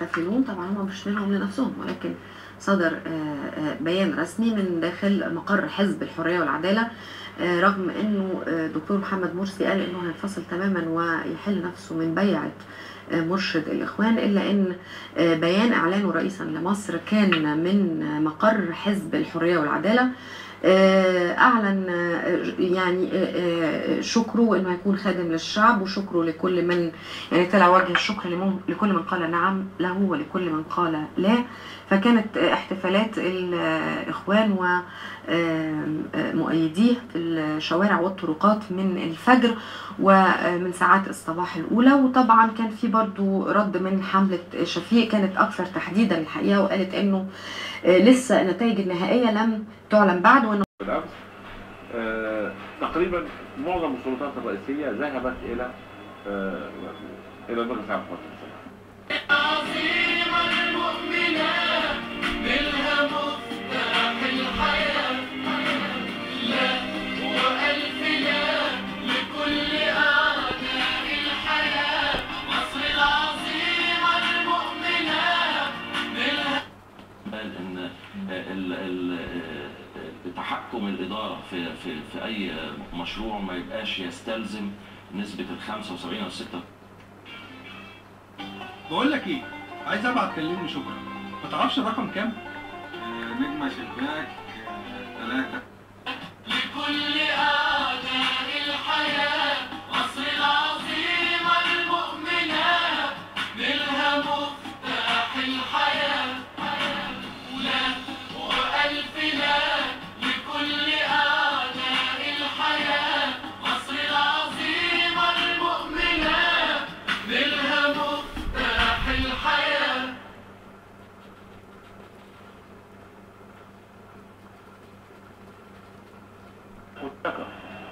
يحتفلون. طبعا هم مش منهم لنفسهم، ولكن صدر بيان رسمي من داخل مقر حزب الحرية والعدالة، رغم انه دكتور محمد مرسي قال انه هينفصل تماما ويحل نفسه من بيعة مرشد الإخوان، إلا أن بيان إعلانه رئيسا لمصر كان من مقر حزب الحرية والعدالة أعلن يعني شكره وأنه هيكون خادم للشعب، وشكره لكل من يعني طلع وجه الشكر لكل من قال نعم له ولكل من قال لا. فكانت احتفالات الإخوان ومؤيديه في الشوارع والطرقات من الفجر ومن ساعات الصباح الأولى. وطبعا كان في برضو رد من حملة شفيق كانت أكثر تحديدا الحقيقة، وقالت أنه لسه النتائج النهائية لم تعلن بعد، وأنه بالأمس تقريبا معظم السلطات الرئيسية ذهبت إلى المجلس العام للقوات المسلحة. تحكم الإدارة في أي مشروع ما يبقاش يستلزم نسبة 75 أو 6. بقول لك إيه، عايز أبعت كلمني شكرا. ما تعرفش الرقم كام؟ نجمة شباك 3. لكل أعداء الحياة مصر العظيمة المؤمنة نلها مفتاح الحياة. لا وألف لا لكل أعداء الحياة مصر العظيمة المؤمنة نلها مفتاح الحياة.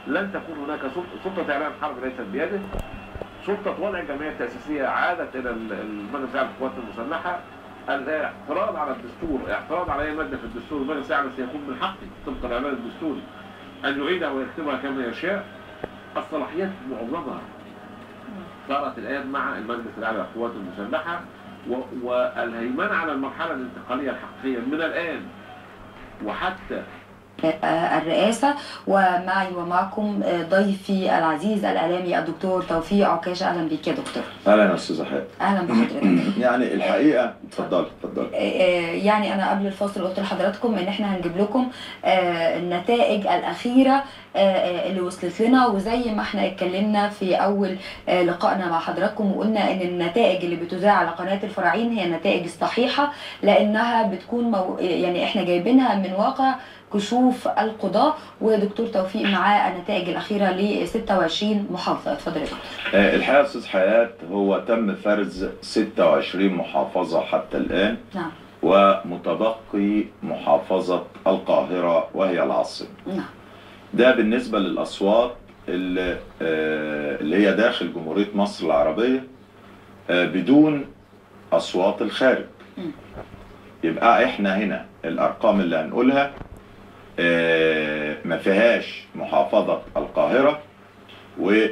لن تكون هناك سلطة إعلان حرب ليست بيده. سلطة وضع الجمعية التأسيسية عادت إلى المجلس الأعلى للقوات المسلحة. الاعتراض على الدستور، اعتراض على أي مادة في الدستور، المجلس الأعلى سيكون من حقه طبق الإعلان الدستوري أن يعيدها ويكتبها كما يشاء. الصلاحيات معظمها صارت الآن مع المجلس الأعلى للقوات المسلحة، والهيمنة على المرحلة الانتقالية الحقيقية من الآن وحتى الرئاسة. ومعي ومعكم ضيفي العزيز الإعلامي الدكتور توفيق عكاشة. أهلا بك يا دكتور. أهلا يا أستاذة حياة. أهلا بحضرتك. يعني الحقيقة اتفضلي. يعني أنا قبل الفاصل قلت لحضراتكم إن إحنا هنجيب لكم النتائج الأخيرة اللي وصلت لنا، وزي ما احنا اتكلمنا في أول لقائنا مع حضراتكم وقلنا إن النتائج اللي بتذاع على قناة الفراعين هي النتائج الصحيحة، لأنها بتكون يعني احنا جايبينها من واقع كشوف القضاء. ودكتور توفيق معاه النتائج الأخيرة ل 26 محافظة. اتفضل يا دكتور. الحقيقة يا أستاذ حياة هو تم فرز 26 محافظة حتى الآن. نعم. ومتبقي محافظة القاهرة وهي العاصمة. نعم. ده بالنسبة للأصوات اللي هي داخل جمهورية مصر العربية بدون أصوات الخارج. يبقى احنا هنا الأرقام اللي هنقولها ما فيهاش محافظة القاهرة و